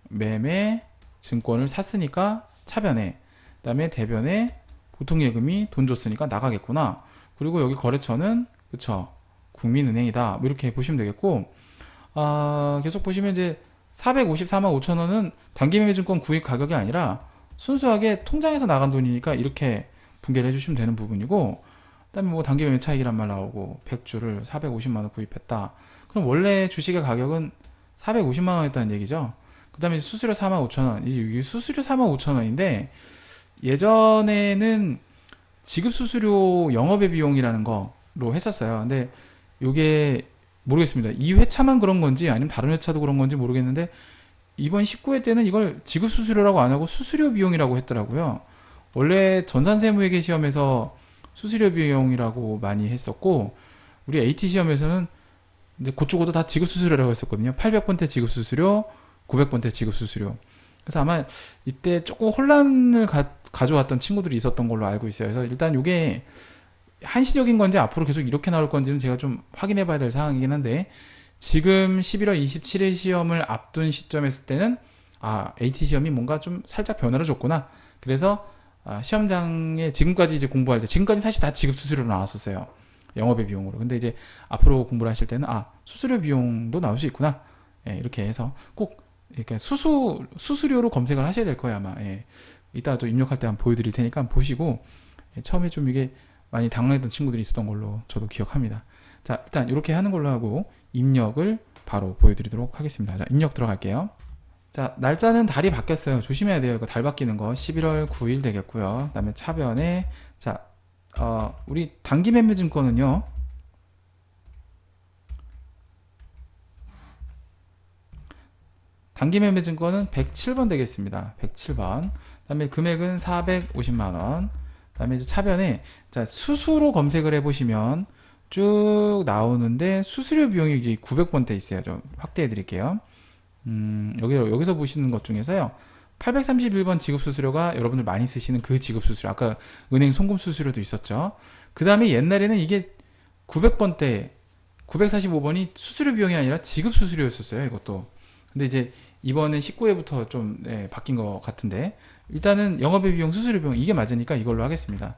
Speaker 1: 매매 증권을 샀으니까 차변에, 그 다음에 대변에 보통예금이 돈 줬으니까 나가겠구나. 그리고 여기 거래처는 그쵸, 국민은행이다. 뭐 이렇게 보시면 되겠고, 계속 보시면 이제 454만 5천 원은 단기매매증권 구입 가격이 아니라 순수하게 통장에서 나간 돈이니까 이렇게 분개를 해주시면 되는 부분이고, 그 다음에 뭐 단기매매 차익이란 말 나오고 100주를 450만 원 구입했다. 그럼 원래 주식의 가격은 450만 원이었다는 얘기죠. 그 다음에 수수료 4만 5천 원. 이게 수수료 4만 5천 원인데 예전에는 지급 수수료 영업의 비용이라는 거로 했었어요. 근데 이게 모르겠습니다. 이 회차만 그런 건지 아니면 다른 회차도 그런 건지 모르겠는데 이번 19회 때는 이걸 지급 수수료라고 안 하고 수수료 비용이라고 했더라고요. 원래 전산세무회계 시험에서 수수료 비용이라고 많이 했었고 우리 AT 시험에서는 이제 그쪽으로 다 지급 수수료라고 했었거든요. 800번 때 지급 수수료, 900번 때 지급 수수료. 그래서 아마 이때 조금 혼란을 가져왔던 친구들이 있었던 걸로 알고 있어요. 그래서 일단 이게 한시적인 건지 앞으로 계속 이렇게 나올 건지는 제가 좀 확인해 봐야 될 상황이긴 한데 지금 11월 27일 시험을 앞둔 시점에 했을 때는 AT 시험이 뭔가 좀 살짝 변화를 줬구나. 그래서 시험장에 지금까지 이제 공부할 때 지금까지 사실 다 지급 수수료로 나왔었어요. 영업의 비용으로. 근데 이제 앞으로 공부를 하실 때는 수수료 비용도 나올 수 있구나. 이렇게 해서 꼭 이렇게 수수료로 검색을 하셔야 될 거예요, 아마. 예. 이따 또 입력할 때 한번 보여드릴 테니까 한번 보시고, 예, 처음에 좀 이게 많이 당황했던 친구들이 있었던 걸로 저도 기억합니다. 자, 일단 이렇게 하는 걸로 하고 입력을 바로 보여드리도록 하겠습니다. 자, 입력 들어갈게요. 자, 날짜는 달이 바뀌었어요. 조심해야 돼요. 이거 달 바뀌는 거. 11월 9일 되겠고요. 그 다음에 차변에, 자, 우리 단기 매매 증권은요. 단기 매매 증권은 107번 되겠습니다. 107번. 그 다음에 금액은 450만원. 그 다음에 이제 차변에, 자, 수수로 검색을 해보시면 쭉 나오는데 수수료 비용이 이제 900번대 있어요. 좀 확대해 드릴게요. 여기서 보시는 것 중에서요. 831번 지급 수수료가 여러분들 많이 쓰시는 그 지급 수수료. 아까 은행 송금 수수료도 있었죠. 그 다음에 옛날에는 이게 900번대, 945번이 수수료 비용이 아니라 지급 수수료였었어요. 이것도. 근데 이제 이번에 19회부터 좀 바뀐 것 같은데 일단은 영업의 비용, 수수료 비용 이게 맞으니까 이걸로 하겠습니다.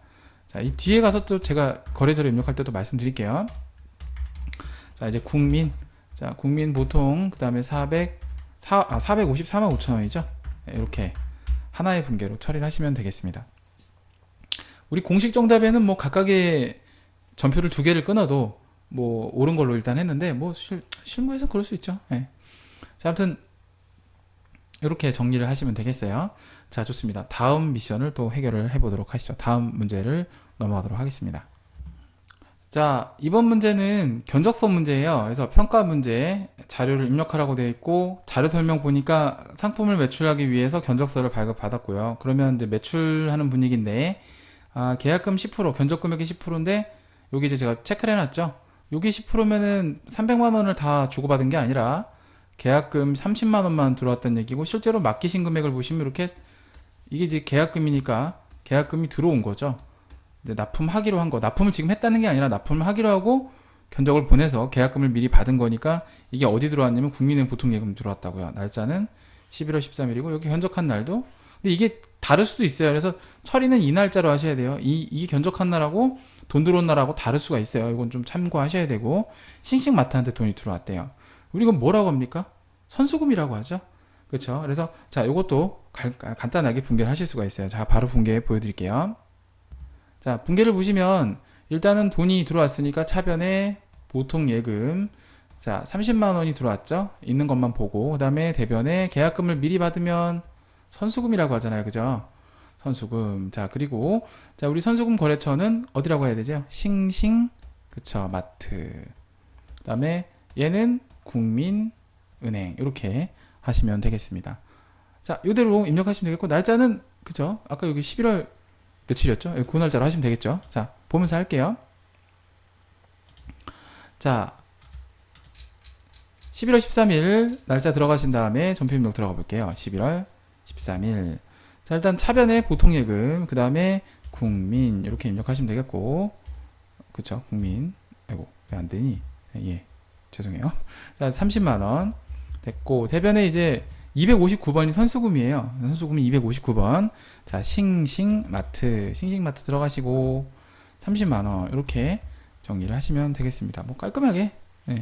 Speaker 1: 자, 이 뒤에 가서 또 제가 거래처를 입력할 때도 말씀드릴게요. 자, 이제 국민. 자, 국민 보통 그 다음에 454만 5천원이죠. 이렇게 하나의 분계로 처리를 하시면 되겠습니다. 우리 공식 정답에는 뭐 각각의 전표를 두 개를 끊어도 뭐 옳은 걸로 일단 했는데 뭐 실무에서 그럴 수 있죠. 예. 자, 아무튼 이렇게 정리를 하시면 되겠어요. 자, 좋습니다. 다음 미션을 또 해결을 해보도록 하시죠. 다음 문제를 넘어가도록 하겠습니다. 자, 이번 문제는 견적서 문제예요. 그래서 평가 문제 자료를 입력하라고 되어 있고 자료 설명 보니까 상품을 매출하기 위해서 견적서를 발급받았고요. 그러면 이제 매출하는 분위기인데 계약금 10%, 견적금액이 10%인데 여기 이제 제가 체크를 해놨죠. 여기 10%면은 300만 원을 다 주고받은 게 아니라 계약금 30만 원만 들어왔다는 얘기고 실제로 맡기신 금액을 보시면 이렇게 이게 이제 계약금이니까 계약금이 들어온 거죠. 이제 납품하기로 한 거, 납품을 지금 했다는 게 아니라 납품을 하기로 하고 견적을 보내서 계약금을 미리 받은 거니까 이게 어디 들어왔냐면 국민은행 보통예금 들어왔다고요. 날짜는 11월 13일이고 여기 견적한 날도 근데 이게 다를 수도 있어요. 그래서 처리는 이 날짜로 하셔야 돼요. 이 견적한 날하고 돈 들어온 날하고 다를 수가 있어요. 이건 좀 참고하셔야 되고 싱싱마트한테 돈이 들어왔대요. 우리 이건 뭐라고 합니까? 선수금이라고 하죠. 그렇죠? 그래서 자, 이것도 간단하게 분개를 하실 수가 있어요. 자, 바로 분개 보여드릴게요. 자, 분개를 보시면 일단은 돈이 들어왔으니까 차변에 보통 예금 자 30만 원이 들어왔죠. 있는 것만 보고 그 다음에 대변에 계약금을 미리 받으면 선수금이라고 하잖아요. 그죠? 선수금. 자, 그리고 자, 우리 선수금 거래처는 어디라고 해야 되죠? 싱싱 그쵸 마트. 그 다음에 얘는 국민은행 이렇게 하시면 되겠습니다. 자, 이대로 입력하시면 되겠고 날짜는 그죠? 아까 여기 11월 며칠이었죠? 그 날짜로 하시면 되겠죠? 자, 보면서 할게요. 자, 11월 13일 날짜 들어가신 다음에 전표 입력 들어가 볼게요. 11월 13일. 자, 일단 차변에 보통예금, 그 다음에 국민 이렇게 입력하시면 되겠고, 그쵸? 국민. 아이고, 왜 안 되니? 예, 죄송해요. 자, 30만 원 됐고 대변에 이제 259번이 선수금이에요. 선수금이 259번. 자, 싱싱마트 들어가시고 30만원 이렇게 정리를 하시면 되겠습니다. 뭐 깔끔하게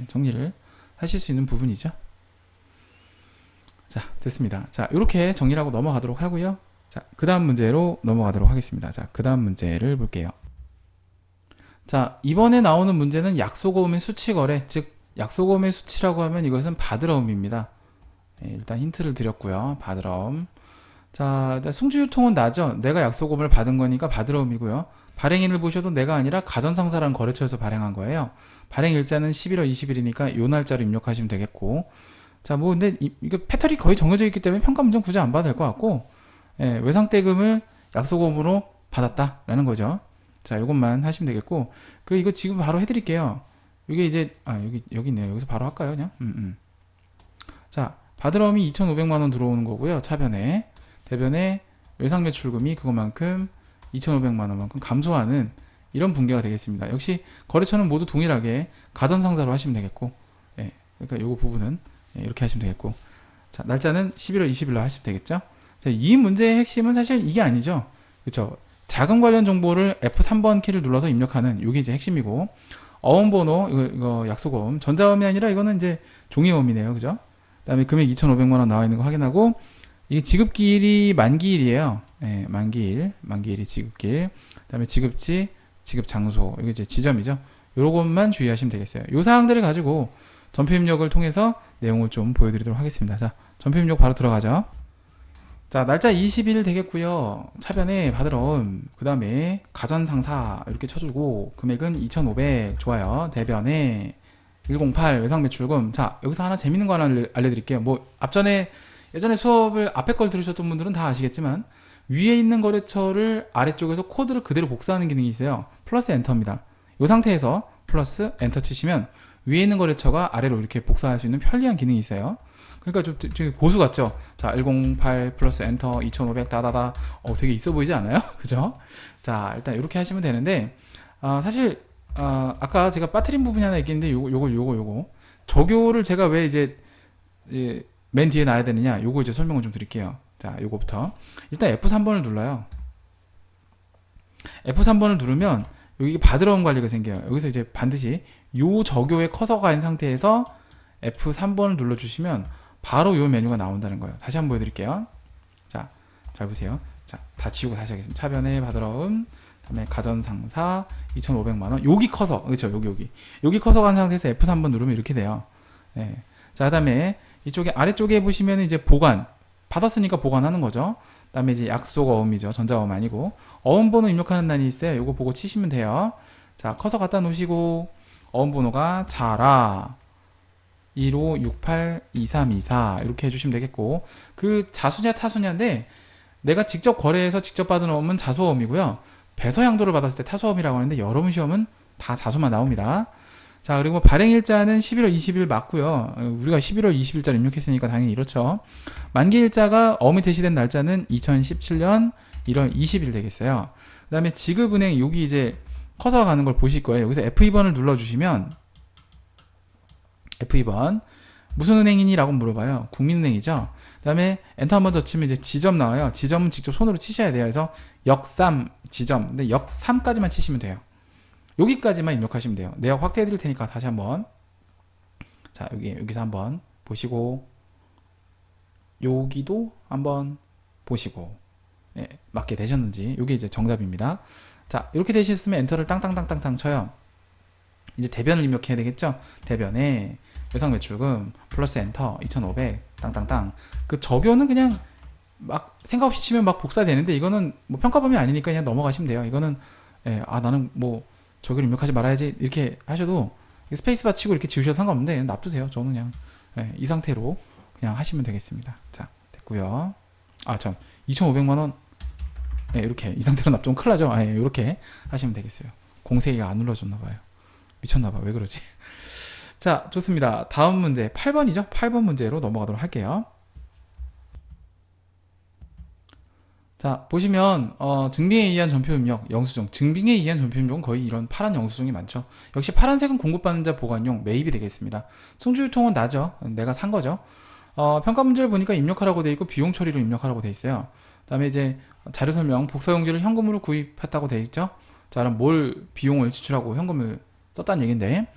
Speaker 1: 정리를 하실 수 있는 부분이죠. 자, 됐습니다. 자, 이렇게 정리를 하고 넘어가도록 하고요. 자, 그 다음 문제로 넘어가도록 하겠습니다. 자, 그 다음 문제를 볼게요. 자, 이번에 나오는 문제는 약소보험의 수치거래, 즉 약소보험의 수치라고 하면 이것은 바드러움입니다. 일단 힌트를 드렸고요. 바드러움. 자, 일단 승주유통은 나죠. 내가 약소금을 받은 거니까 바드러움이고요. 발행일을 보셔도 내가 아니라 가전상사라는 거래처에서 발행한 거예요. 발행 일자는 11월 20일이니까 요 날짜로 입력하시면 되겠고. 자, 뭐 근데 이거 패턴이 거의 정해져 있기 때문에 평가 문제는 굳이 안 봐도 될 것 같고, 외상대금을 약소금으로 받았다라는 거죠. 자, 요것만 하시면 되겠고, 이거 지금 바로 해드릴게요. 이게 이제 여기 있네요. 여기서 바로 할까요, 그냥? 자, 바드러움이 2,500만원 들어오는 거고요. 차변에. 대변에 외상매출금이 그것만큼 2,500만원만큼 감소하는 이런 분계가 되겠습니다. 역시 거래처는 모두 동일하게 가전상사로 하시면 되겠고, 그러니까 요거 부분은 이렇게 하시면 되겠고, 자, 날짜는 11월 20일로 하시면 되겠죠? 자, 이 문제의 핵심은 사실 이게 아니죠. 그쵸? 자금 관련 정보를 F3번 키를 눌러서 입력하는 요게 이제 핵심이고, 어음번호, 이거 약소금, 전자음이 아니라 이거는 이제 종이음이네요. 그죠? 그다음에 금액 2,500만 원 나와 있는 거 확인하고, 이게 지급기일이 만기일이에요. 예, 만기일이 지급기일. 그다음에 지급지, 지급 장소, 이게 이제 지점이죠. 요것만 주의하시면 되겠어요. 요 사항들을 가지고 전표 입력을 통해서 내용을 좀 보여드리도록 하겠습니다. 자, 전표 입력 바로 들어가죠. 자, 날짜 20일 되겠고요. 차변에 받으러 온, 그 다음에 가전상사 이렇게 쳐주고, 금액은 2,500. 좋아요. 대변에 108 외상 매출금. 자, 여기서 하나 재밌는 거 하나 알려드릴게요. 뭐 예전에 수업을 앞에 걸 들으셨던 분들은 다 아시겠지만, 위에 있는 거래처를 아래쪽에서 코드를 그대로 복사하는 기능이 있어요. 플러스 엔터입니다. 이 상태에서 플러스 엔터 치시면 위에 있는 거래처가 아래로 이렇게 복사할 수 있는 편리한 기능이 있어요. 그러니까 좀 고수 같죠? 자, 108 플러스 엔터 2500 다다다. 되게 있어 보이지 않아요? 그죠? 자, 일단 이렇게 하시면 되는데, 사실 아까 제가 빠뜨린 부분이 하나 있겠는데, 요거 적요를 제가 왜 이제 맨 뒤에 놔야 되느냐, 요거 이제 설명을 좀 드릴게요. 자, 요거부터 일단 F3번을 눌러요. F3번을 누르면 여기 받으러 온 관리가 생겨요. 여기서 이제 반드시 요 적요에 커서가 있는 상태에서 F3번을 눌러주시면 바로 요 메뉴가 나온다는 거예요. 다시 한번 보여드릴게요. 자, 잘 보세요. 자, 다 지우고 다시 하겠습니다. 차변에 받으러 온, 다음에 가전상사 2,500만원. 여기 커서, 그렇죠? 여기 커서 간 상태에서 F3번 누르면 이렇게 돼요. 네. 자, 그 다음에 이쪽에 아래쪽에 보시면 이제 보관, 받았으니까 보관하는 거죠. 그 다음에 이제 약속 어음이죠. 전자어음 아니고 어음번호 입력하는欄이 있어요. 요거 보고 치시면 돼요. 자, 커서 갖다 놓으시고, 어음번호가 자라 15682324 이렇게 해주시면 되겠고, 그 자수냐 타수냐인데, 내가 직접 거래해서 직접 받은 어음은 자수어음이고요. 배서양도를 받았을 때 타수어음이라고 하는데, 여러분 시험은 다 자수만 나옵니다. 자, 그리고 발행일자는 11월 20일 맞고요. 우리가 11월 20일자를 입력했으니까 당연히 이렇죠. 만기일자가 어음이 대시된 날짜는 2017년 1월 20일 되겠어요. 그 다음에 지급은행, 여기 이제 커서 가는 걸 보실 거예요. 여기서 F2번을 눌러주시면, F2번 무슨 은행이니?라고 물어봐요. 국민은행이죠. 그 다음에 엔터 한번 더 치면 이제 지점 나와요. 지점은 직접 손으로 치셔야 돼요. 그래서 역3 지점, 근데 역3까지만 치시면 돼요. 여기까지만 입력하시면 돼요. 내역 확대해 드릴 테니까 다시 한번, 자, 여기서 한번 보시고, 여기도 한번 보시고, 예, 맞게 되셨는지. 이게 이제 정답입니다. 자, 이렇게 되셨으면 엔터를 땅땅땅땅땅 쳐요. 이제 대변을 입력해야 되겠죠? 대변에 외상 매출금 플러스 엔터 2,500 땅땅땅. 그 적요는 그냥 막 생각 없이 치면 막 복사되는데, 이거는 뭐 평가범위 아니니까 그냥 넘어가시면 돼요. 이거는 나는 뭐 적요를 입력하지 말아야지 이렇게 하셔도, 스페이스바 치고 이렇게 지우셔도 상관없는데 그냥 놔두세요. 저는 그냥 이 상태로 그냥 하시면 되겠습니다. 자, 됐고요. 2,500만원 이렇게 이 상태로 납좀 큰일 나죠. 이렇게 하시면 되겠어요. 공세기가 안 눌러줬나봐요. 미쳤나봐. 왜 그러지? 자, 좋습니다. 다음 문제 8번이죠. 8번 문제로 넘어가도록 할게요. 자, 보시면 증빙에 의한 전표 입력, 영수증. 증빙에 의한 전표 입력은 거의 이런 파란 영수증이 많죠. 역시 파란색은 공급받는 자 보관용 매입이 되겠습니다. 승주 유통은 나죠. 내가 산 거죠. 평가 문제를 보니까 입력하라고 돼 있고 비용 처리로 입력하라고 돼 있어요. 그 다음에 이제 자료 설명, 복사용지를 현금으로 구입했다고 돼 있죠. 자, 그럼 뭘 비용을 지출하고 현금을 썼다는 얘긴데,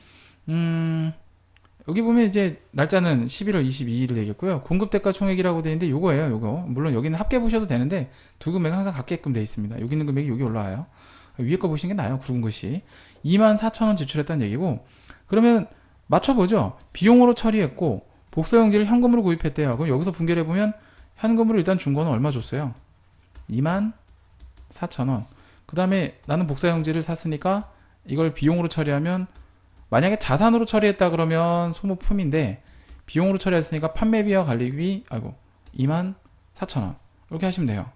Speaker 1: 여기 보면 이제 날짜는 11월 22일 되겠고요. 공급대가 총액이라고 되어 있는데 요거예요. 요거. 물론 여기는 합계 보셔도 되는데 두 금액 항상 같게끔 되어 있습니다. 여기 있는 금액이 여기 올라와요. 위에 거 보시는 게 나아요. 굵은 것이. 24,000원 지출했다는 얘기고, 그러면 맞춰보죠. 비용으로 처리했고 복사용지를 현금으로 구입했대요. 그럼 여기서 분결해 보면 현금으로 일단 준 거는 얼마 줬어요? 24,000원. 그 다음에 나는 복사용지를 샀으니까 이걸 비용으로 처리하면, 만약에 자산으로 처리했다 그러면 소모품인데, 비용으로 처리했으니까 판매비와 관리비, 24,000원. 이렇게 하시면 돼요.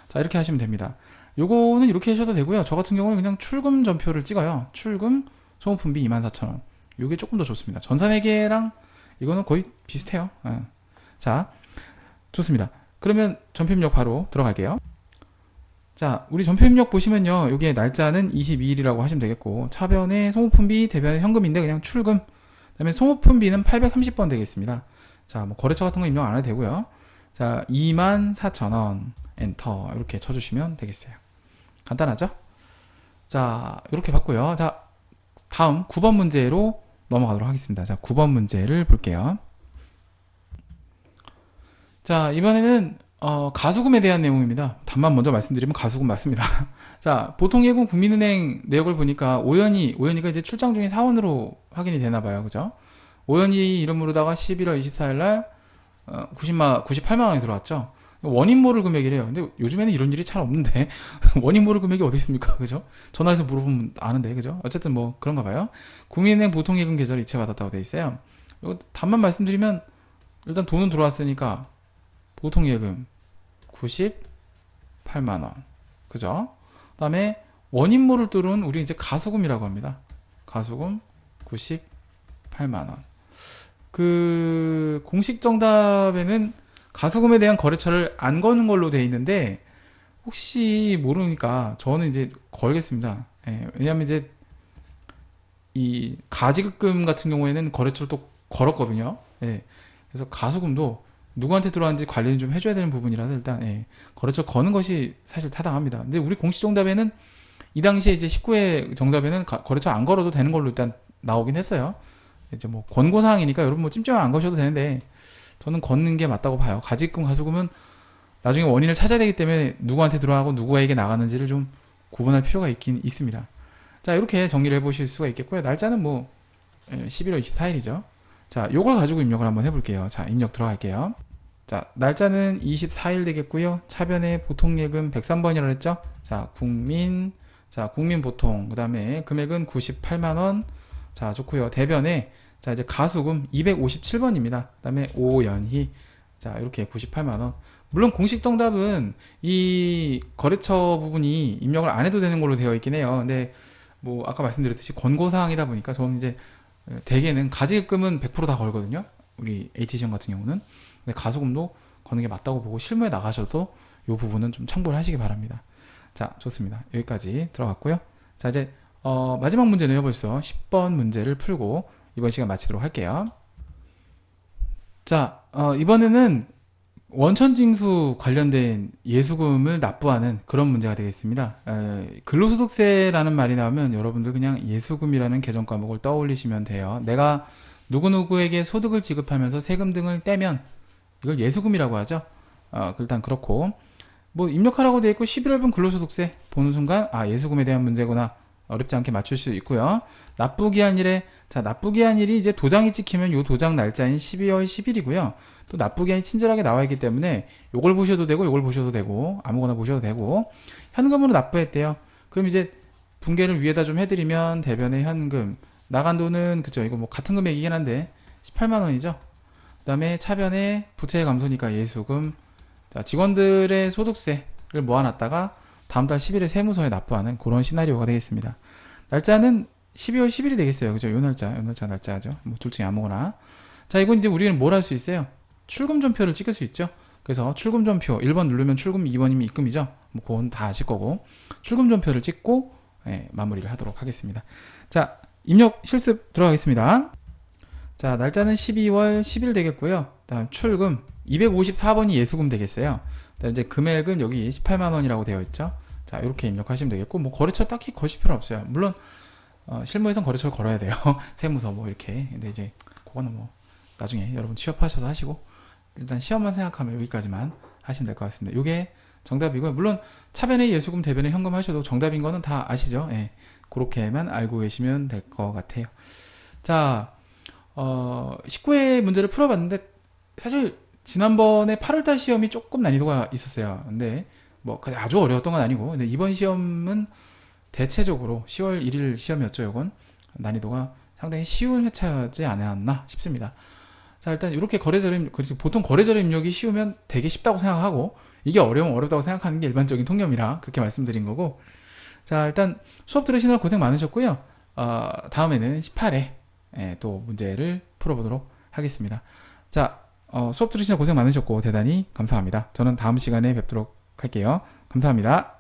Speaker 1: 자, 이렇게 하시면 됩니다. 요거는 이렇게 하셔도 되고요. 저 같은 경우는 그냥 출금 전표를 찍어요. 출금 소모품비 24,000원. 요게 조금 더 좋습니다. 전산회계랑 이거는 거의 비슷해요. 자, 좋습니다. 그러면 전표 입력 바로 들어갈게요. 자, 우리 전표 입력 보시면요, 여기에 날짜는 22일이라고 하시면 되겠고, 차변에 소모품비, 대변에 현금인데 그냥 출금, 그 다음에 소모품비는 830번 되겠습니다. 자, 뭐 거래처 같은 거 입력 안 해도 되고요. 자, 24,000원 엔터 이렇게 쳐주시면 되겠어요. 간단하죠? 자, 이렇게 봤고요. 자, 다음 9번 문제로 넘어가도록 하겠습니다. 자, 9번 문제를 볼게요. 자, 이번에는 가수금에 대한 내용입니다. 답만 먼저 말씀드리면 가수금 맞습니다. 자, 보통 예금 국민은행 내역을 보니까 오연이가 이제 출장 중인 사원으로 확인이 되나 봐요. 그죠? 오연이 이름으로다가 11월 24일 날 98만 원이 들어왔죠. 원인 모를 금액이래요. 근데 요즘에는 이런 일이 잘 없는데 원인 모를 금액이 어디 있습니까? 그죠? 전화해서 물어보면 아는데, 그죠? 어쨌든 뭐 그런가 봐요. 국민은행 보통예금 계좌를 이체받았다고 돼 있어요. 이거 답만 말씀드리면 일단 돈은 들어왔으니까 보통예금 98만 원, 그죠? 그다음에 원인 모를 뚫은 우리 이제 가수금이라고 합니다. 가수금 98만 원. 그 공식 정답에는 가수금에 대한 거래처를 안 거는 걸로 돼 있는데 혹시 모르니까 저는 이제 걸겠습니다. 예, 왜냐면 이제 이 가지급금 같은 경우에는 거래처를 또 걸었거든요. 예, 그래서 가수금도 누구한테 들어왔는지 관리를 좀 해줘야 되는 부분이라서 일단 예, 거래처 거는 것이 사실 타당합니다. 근데 우리 공식 정답에는 이 당시에 이제 19회 정답에는 거래처 안 걸어도 되는 걸로 일단 나오긴 했어요. 이제 뭐 권고사항이니까 여러분 뭐 찜찜하면 안 거셔도 되는데 저는 걷는 게 맞다고 봐요. 가지금 가수금은 나중에 원인을 찾아야 되기 때문에 누구한테 들어가고 누구에게 나가는지를 좀 구분할 필요가 있긴 있습니다. 자, 이렇게 정리를 해보실 수가 있겠고요. 날짜는 뭐 11월 24일이죠. 자, 요걸 가지고 입력을 한번 해볼게요. 자, 입력 들어갈게요. 자, 날짜는 24일 되겠고요. 차변에 보통예금 103번이라고 했죠. 자, 국민 보통, 그 다음에 금액은 98만원. 자, 좋고요. 대변에 자, 이제 가수금 257번입니다. 그 다음에 오연희. 자, 이렇게 98만원. 물론 공식 정답은 이 거래처 부분이 입력을 안 해도 되는 걸로 되어 있긴 해요. 근데 뭐 아까 말씀드렸듯이 권고사항이다 보니까 저는 이제 대개는 가지급금은 100%다 걸거든요. 우리 AT시험 같은 경우는. 근데 가수금도 거는 게 맞다고 보고 실무에 나가셔도 이 부분은 좀 참고를 하시기 바랍니다. 자, 좋습니다. 여기까지 들어갔고요. 자, 이제 마지막 문제는 벌써 10번 문제를 풀고 이번 시간 마치도록 할게요. 자, 이번에는 원천징수 관련된 예수금을 납부하는 그런 문제가 되겠습니다. 근로소득세라는 말이 나오면 여러분들 그냥 예수금이라는 개정 과목을 떠올리시면 돼요. 내가 누구누구에게 소득을 지급하면서 세금 등을 떼면 이걸 예수금이라고 하죠. 일단 그렇고 뭐 입력하라고 되어 있고 11월분 근로소득세 보는 순간 예수금에 대한 문제구나 어렵지 않게 맞출 수 있고요. 납부기한일에 자, 납부기한일이 이제 도장이 찍히면 요 도장 날짜인 12월 10일이고요. 또 납부기한이 친절하게 나와 있기 때문에 요걸 보셔도 되고 요걸 보셔도 되고 아무거나 보셔도 되고 현금으로 납부했대요. 그럼 이제 분계를 위에다 좀 해드리면 대변의 현금 나간 돈은 그죠, 이거 뭐 같은 금액이긴 한데 18만 원이죠. 그 다음에 차변에 부채 감소니까 예수금. 자, 직원들의 소득세를 모아놨다가 다음 달 10일에 세무서에 납부하는 그런 시나리오가 되겠습니다. 날짜는 12월 10일이 되겠어요. 그죠? 요 날짜죠. 뭐 둘 중에 아무거나. 자, 이건 이제 우리는 뭘 할 수 있어요? 출금전표를 찍을 수 있죠. 그래서 출금전표 1번 누르면 출금, 2번이면 입금이죠. 뭐 그건 다 아실 거고. 출금전표를 찍고 마무리를 하도록 하겠습니다. 자, 입력 실습 들어가겠습니다. 자, 날짜는 12월 10일 되겠고요. 다음 출금 254번이 예수금 되겠어요. 이제 금액은 여기 18만 원이라고 되어 있죠. 자, 이렇게 입력하시면 되겠고 뭐 거래처 딱히 거실 필요 없어요. 물론 실무에선 거래처를 걸어야 돼요. 세무서 뭐 이렇게. 근데 이제 그거는 뭐 나중에 여러분 취업하셔서 하시고 일단 시험만 생각하면 여기까지만 하시면 될 것 같습니다. 이게 정답이고요. 물론 차변에 예수금, 대변에 현금 하셔도 정답인 거는 다 아시죠? 예. 그렇게만 알고 계시면 될 것 같아요. 자, 19회 문제를 풀어봤는데 사실 지난번에 8월달 시험이 조금 난이도가 있었어요. 근데 뭐 아주 어려웠던 건 아니고, 근데 이번 시험은 대체적으로 10월 1일 시험이었죠. 이건 난이도가 상당히 쉬운 회차지 않았나 싶습니다. 자, 일단 이렇게 보통 거래처 입력이 쉬우면 되게 쉽다고 생각하고 이게 어려우면 어렵다고 생각하는 게 일반적인 통념이라 그렇게 말씀드린 거고. 자, 일단 수업 들으시느라 고생 많으셨고요. 다음에는 18회 또 문제를 풀어보도록 하겠습니다. 자, 수업 들으시느라 고생 많으셨고 대단히 감사합니다. 저는 다음 시간에 뵙도록 할게요. 감사합니다.